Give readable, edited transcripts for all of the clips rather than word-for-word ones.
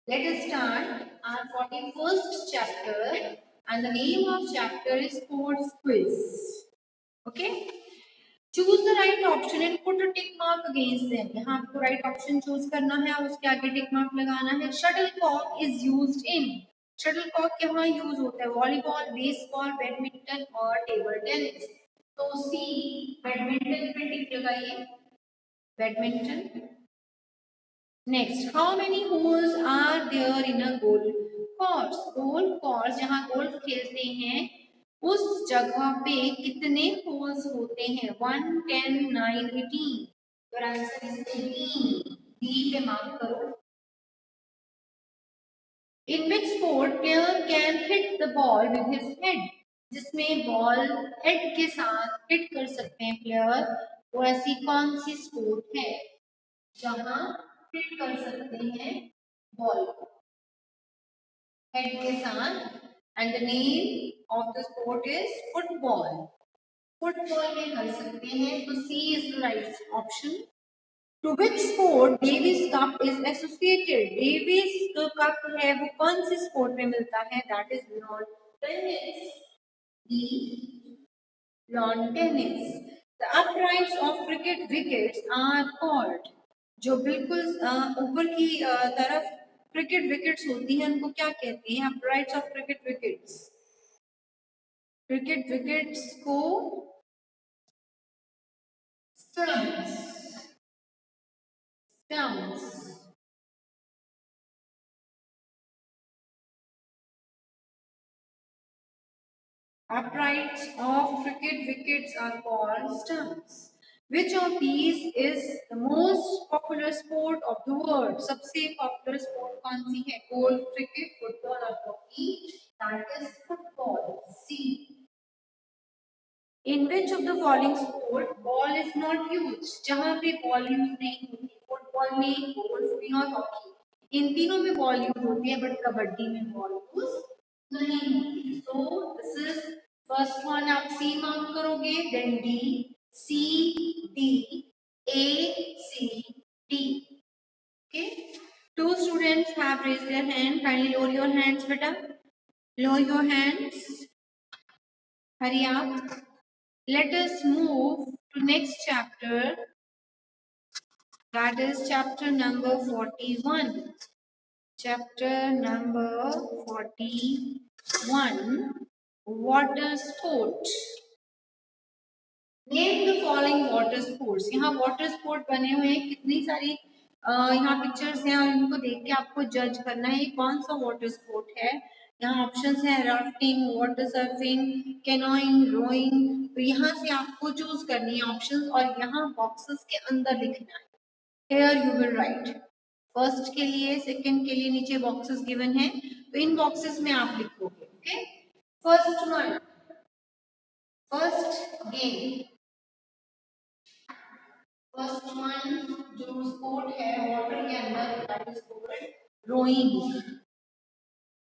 Let us start our 41st chapter, and the name of chapter is sports quiz. Okay? Choose the right option and put a tick mark against them. यहाँ आपको right option choose करना है और उसके आगे tick mark लगाना है. Shuttlecock is used in. Shuttlecock कहाँ use होता है? Volleyball, baseball, badminton और table tennis. तो C badminton पे tick लगाइए. Badminton. Next, how many holes are there in a golf course? Golf course जहाँ गोल्फ खेलते हैं उस जगह पे कितने होल्स होते हैं? 1, 10, 9, 18. Your answer is 18. D पे मार्क करो. In which sport player can hit the ball with his head? जिसमें बॉल हेड के साथ हिट कर सकते हैं प्लेयर, वो ऐसी कौन सी स्पोर्ट है जहां हिट कर सकते हैं बॉल हेड के साथ? And the name of the sport is football. Football में कर सकते हैं, तो C is the right option. To which sport Davis cup is associated? Davis जो कप है वो कौन सी स्पोर्ट में मिलता है? That is lawn tennis. D lawn tennis. The uprights of cricket wickets are called. जो बिल्कुल ऊपर की तरफ क्रिकेट विकेट्स होती हैं उनको क्या कहते हैं? Uprights of cricket wickets. Cricket wickets को stumps. Stumps. Uprights of cricket wickets are called stumps. Which of these is the most popular sport of the world? सबसे popular sport कौन सी है? Golf, cricket, football or hockey? That is football. C. In which of the following sport ball is not used? जहाँ पे ball use नहीं होती. Football में, golf में और hockey. इन तीनों में ball use होती है, but कबड्डी में ball use नहीं होती. So this is first one. आप C mark करोगे, then D, C, D, A, C, D. Okay. Two students have raised their hand. Kindly lower your hands, beta. Lower your hands. Hurry up. Let us move to next chapter. That is chapter number 41. Chapter number 41. Water sport. Name the following water sports. यहाँ water sport बने हुए हैं, कितनी सारी यहाँ pictures हैं और इनको देख के आपको जज करना है कौन सा वाटर स्पोर्ट है. यहाँ ऑप्शंस हैं rafting, water surfing, canoeing, rowing. तो यहाँ से आपको चूज करनी है ऑप्शंस और यहाँ बॉक्सेस के अंदर लिखना है. Here you will write. First के लिए, सेकंड के लिए नीचे बॉक्सेस गिवन है, तो इन बॉक्सेस में आप लिखोगे. Okay. First one, first game. First one जो स्पोर्ट है वाटर के अंदर, that is called rowing.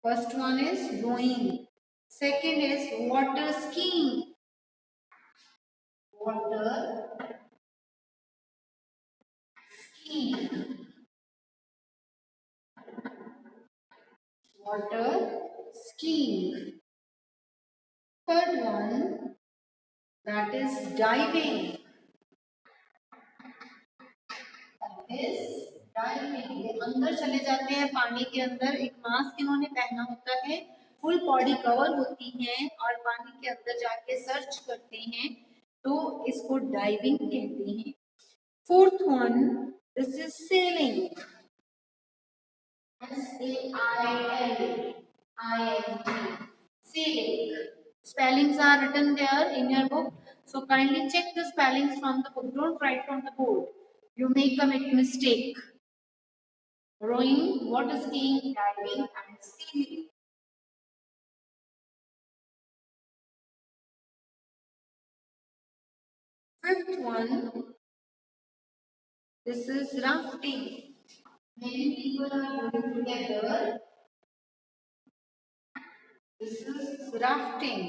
First one is rowing. Second is water skiing. Water skiing. Water skiing. Third one, that is diving. That is diving. ये अंदर चले जाते हैं पानी के अंदर. एक मास्क इन्होंने पहना होता है, फुल बॉडी कवर होती है और पानी के अंदर जाके सर्च करते हैं, तो इसको डाइविंग कहते हैं. Fourth one, this is selling. SAILING. Sailing. Spellings are written there in your book. So kindly check the spellings from the book. Don't write from the board. You may commit mistake. Rowing, water skiing, diving, and sailing. Fifth one, this is rafting. Many people are going together. This is rafting.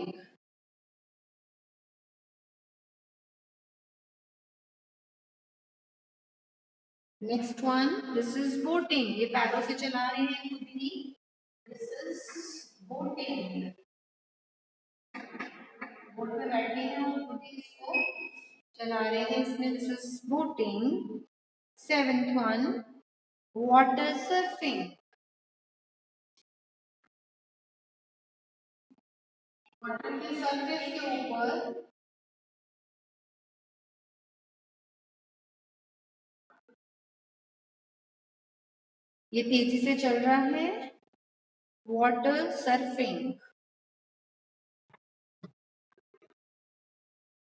Next one, this is boating, ये पैरों से चला रहे हैं खुद ही, this is boating, boat पे बैठे हैं और खुद ही इसको चला रहे हैं, इसमें this is boating. Seventh one, water surfing, water के सरफेस के ऊपर ये तेजी से चल रहा है, water surfing,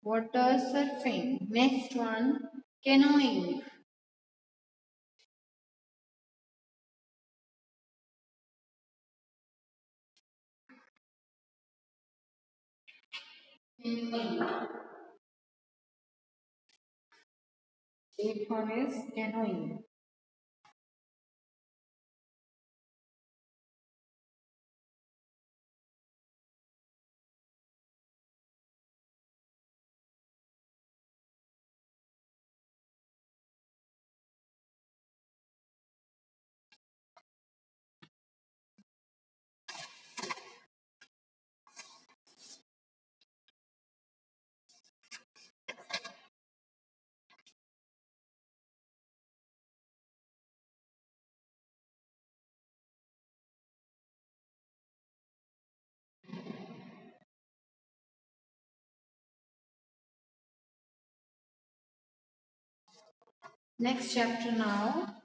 water surfing. Next one, canoeing. Eighth one is canoeing. Next chapter now.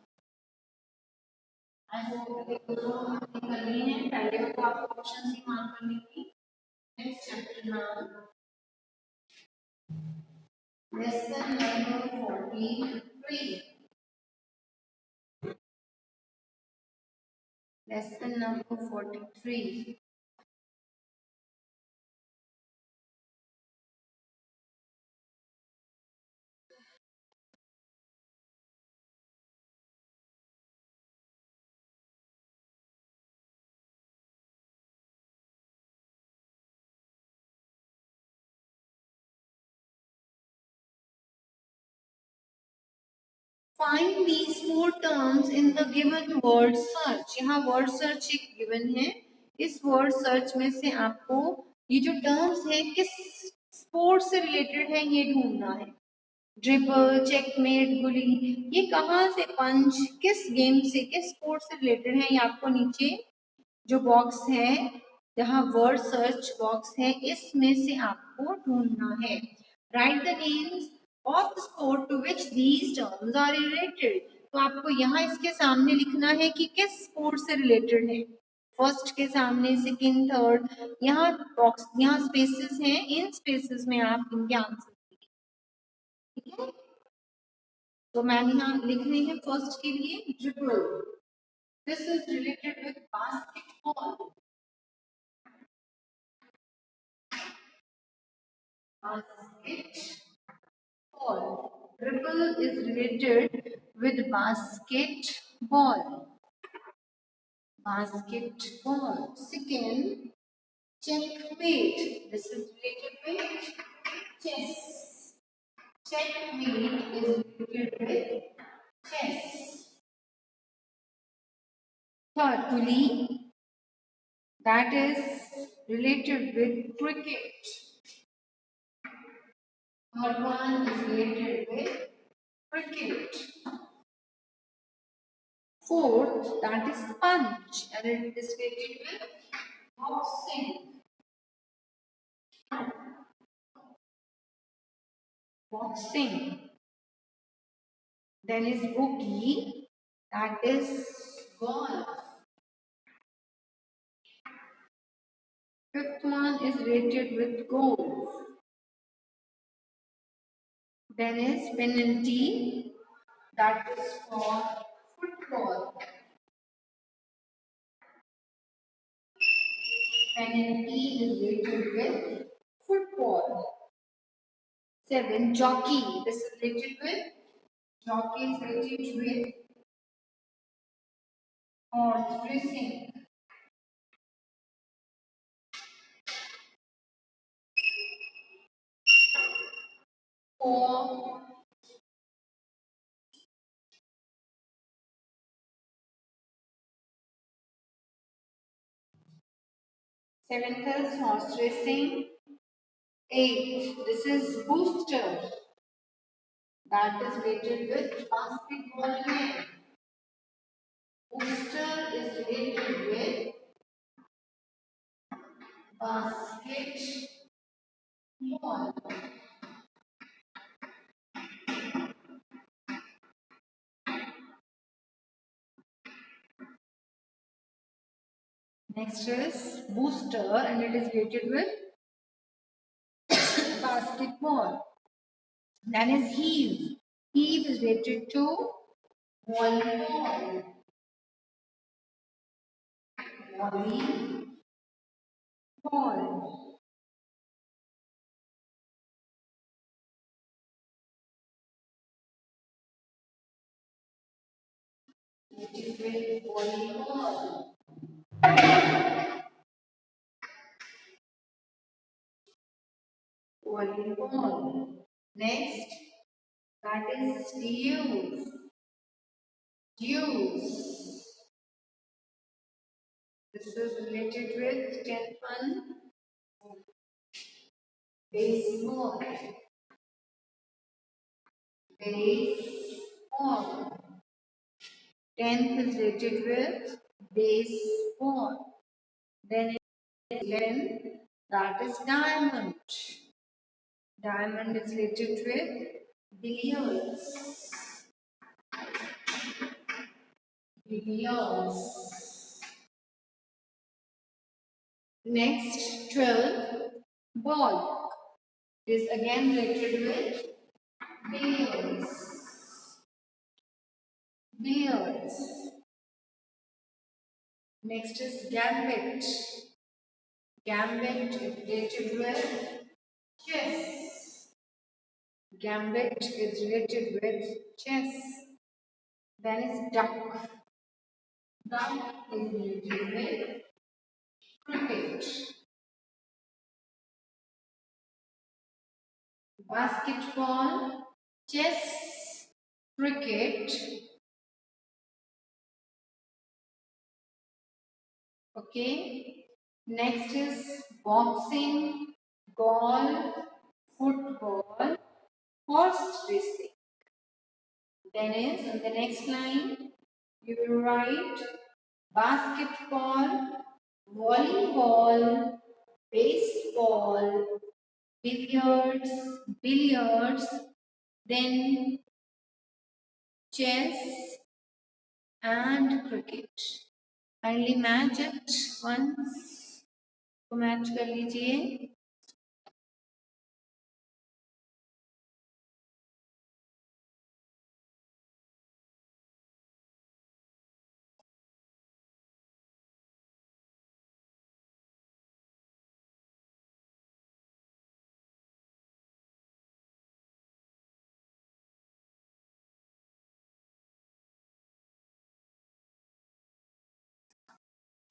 I hope you will convenient. पहले को आपको options ही mark करनी थी. Next chapter now. Lesson number 43. Lesson number 43. Find these four terms in the given word search. यहाँ word search एक given है. इस word search में से आपको ये जो terms है किस स्पोर्ट से रिलेटेड है ये ढूंढना है. ड्रिबल, चेकमेट, गुली, ये कहाँ से, पंच, किस गेम से, किस स्पोर्ट से रिलेटेड है, ये आपको नीचे जो बॉक्स है जहाँ वर्ड सर्च बॉक्स है इसमें से आपको ढूंढना है. Write the names of the sport to which these terms are related. तो आपको यहाँ इसके सामने लिखना है कि किस स्पोर्ट से रिलेटेड है. फर्स्ट के सामने, सेकंड, थर्ड, यहाँ बॉक्स, यहाँ स्पेसेस हैं, इन स्पेसेस में आप इनके आंसर लिखिए. ठीक है, तो मैंने यहाँ लिख रही है फर्स्ट के लिए dribble. This is related with basketball. Basketball. Dribble is related with basketball. Basketball. Second, checkmate. This is related with chess. Checkmate is related with chess. Third, gully. That is related with cricket. Third one is related with cricket. Fourth, that is punch, and it is related with boxing. Boxing. Then is boogie, that is golf. Fifth one is related with golf. Then is penalty, that is for football. Penalty is related with football. Seven, jockey. This is related with, jockey is related with horse racing. Four, Seventh is horse racing. Eighth, this is booster. That is related with basketball net. Booster is related with basketball. Next is booster and it is related with basketball. Then is heave. Heave is related to volleyball. Volleyball. Which is with volleyball. Volleyball. Next, that is dues. Dues. This is related with 10 fun. Baseball. Baseball. 10th is related with baseball. Then 11, that is diamond. Diamond is related with billiards. Billiards. Next, 12, ball. Is again related with billiards. Billiards. Next is gambit. Gambit is related with chess. Gambit is related with chess. Then is duck. Duck is related with cricket. Basketball, chess, cricket. Okay. Next is boxing, golf, football, horse racing. Then is on the next line, you will write basketball, volleyball, baseball, billiards, then chess and cricket. Kindly match it once. तो match कर लीजिए.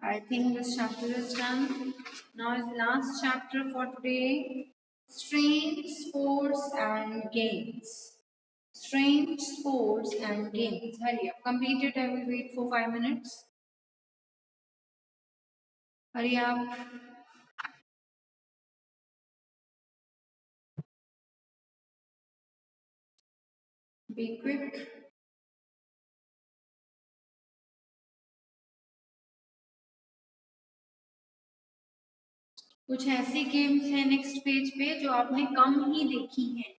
I think this chapter is done. Now is last chapter for today. Strange sports and games. Strange sports and games. Hurry up. Complete it. I will wait for 5 minutes. Hurry up. Be quick. कुछ ऐसी games हैं next page पे जो आपने कम ही देखी हैं.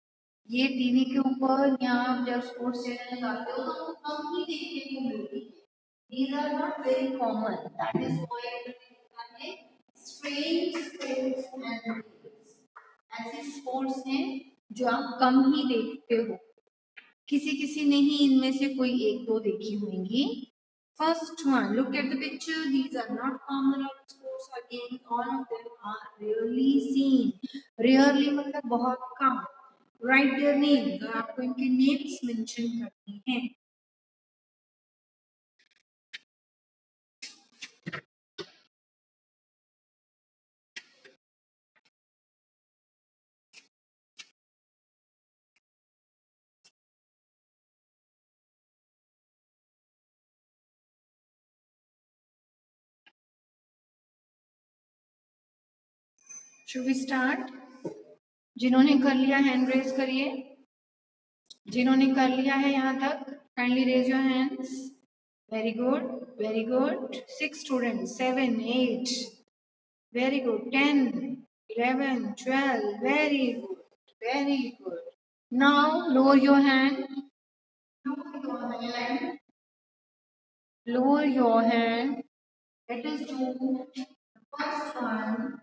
ये TV के ऊपर या आप जब स्पोर्ट्स चैनल लगाते हो तो कम ही देखने को मिलती है. These are not very common. That is why लिखा है strange sports and games. ऐसे स्पोर्ट्स हैं जो आप कम ही देखते हो. किसी किसी ने ही इनमें से कोई एक दो देखी होंगी. First one, look at the picture. These are not common sports or games. All of them are rarely seen. Rarely मतलब बहुत कम. Write their names. और आपको इनके names mention करनी है. Should we start? जिन्होंने कर लिया हैंड रेज करिए, जिन्होंने कर लिया है यहाँ तक kindly raise your hands. Very good, very good. 6 students, 7, 8, very good. 10, 11, 12, very good, very good. Now lower your hand. Lower your hand. Lower your hand. Let us do the first one.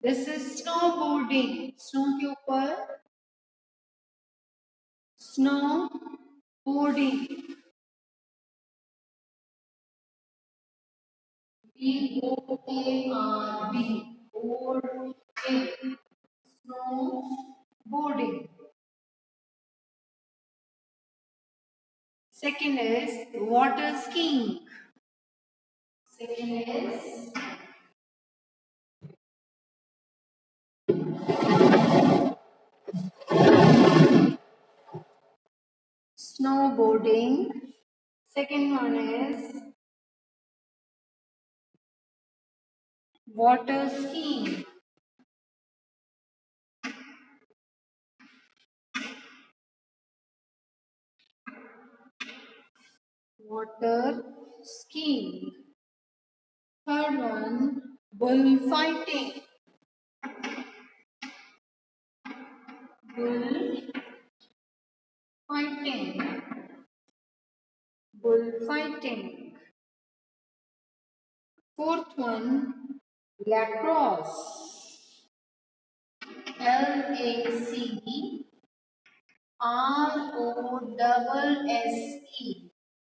This is snowboarding. Snow के ऊपर snowboarding. B-O-A-R-D. Boarding. Snowboarding. Second is water skiing. Second is snowboarding. Second one is water skiing. Water skiing. Third one, bullfighting. Bullfighting. Bullfighting. Fourth one, lacrosse. Lacrosse.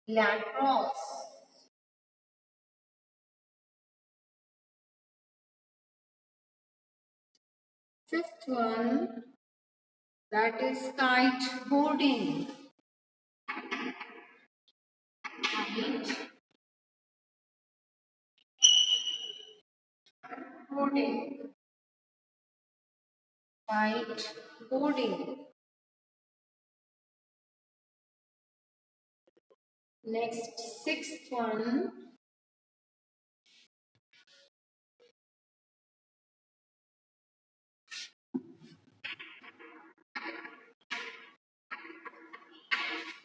Lacrosse. Fifth one, that is kiteboarding. Kiteboarding. Kiteboarding. Next, sixth one,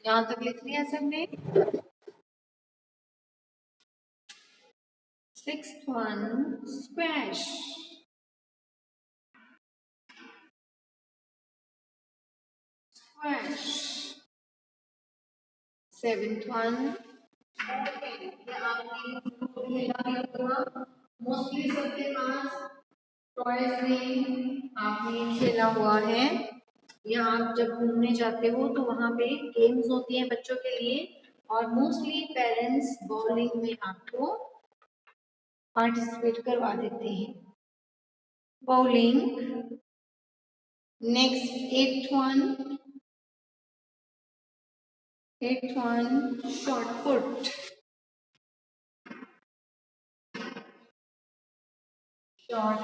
यहाँ तक लिख लिया सबने. Sixth one, squash. Squash. Seventh one, mostly सबके पास toys में आपने खेला हुआ है, या आप जब घूमने जाते हो तो वहाँ पे गेम्स होती हैं बच्चों के लिए, और मोस्टली पेरेंट्स बॉलिंग में आपको पार्टिसिपेट करवा देते हैं. Bowling. Next eighth one short put. Shot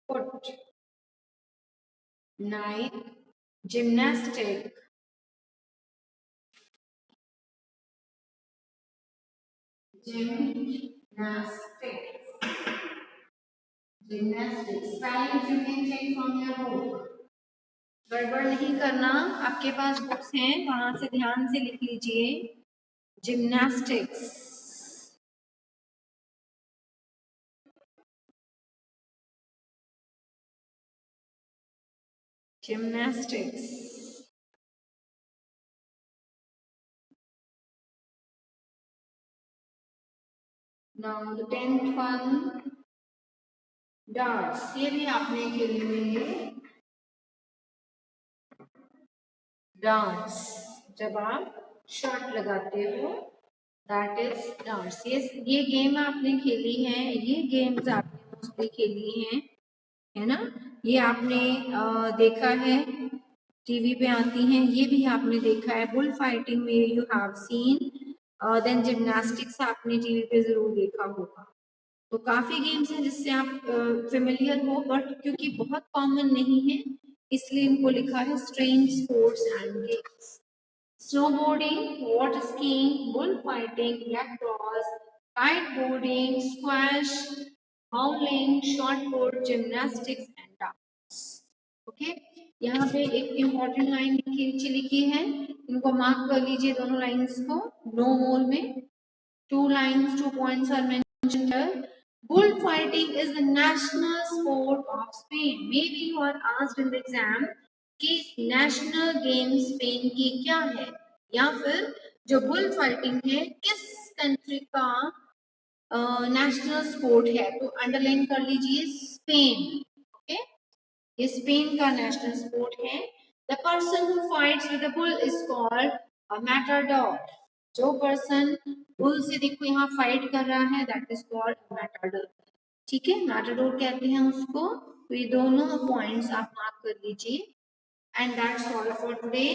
put. Ninth, gymnastic. Gymnastics. Gymnastics. Spellings you can check from your book. गड़बड़ नहीं करना, आपके पास बुक्स हैं वहां से ध्यान से लिख लीजिए. Gymnastics. Gymnastics. Now the 10th one, darts. ये भी आपने खेले हुए हैं. डांस. जब आप शॉट लगाते हो, दैट इज डांस. ये गेम आपने खेली है, ये गेम्स आपने मोस्टली खेली हैं, है ना. ये आपने देखा है, टीवी पे आती हैं, ये भी आपने देखा है. बुल फाइटिंग में you have seen. Then gymnastics आपने टीवी पे जरूर देखा होगा. तो काफी गेम्स हैं जिससे आप फेमिलियर हो, बट क्योंकि बहुत कॉमन नहीं है इसलिए इनको लिखा है strange sports and games. Snowboarding, water skiing, bullfighting, lacrosse, kiteboarding, squash, howling, shot put, gymnastics and dance. Okay, यहाँ पे एक इम्पोर्टेंट लाइन लिखी है, इनको मार्क कर लीजिए दोनों लाइंस को। नो मोर में 2 lines, 2 points are mentioned here. Bullfighting is the national sport of Spain. Maybe you are asked in the exam कि national game स्पेन की क्या है, या फिर जो बुल फाइटिंग है किस कंट्री का नेशनल स्पोर्ट है, तो अंडरलाइन कर लीजिए स्पेन। ओके, ये स्पेन का नेशनल स्पोर्ट है। The person who fights with the bull is called a Matador. जो पर्सन बुल से देखो यहाँ फाइट कर रहा है दैट इज कॉल्ड मैटाडोर। ठीक है, मैटाडोर कहते हैं उसको। तो ये दोनों पॉइंट्स आप मार्क कर लीजिए। And that's all for today.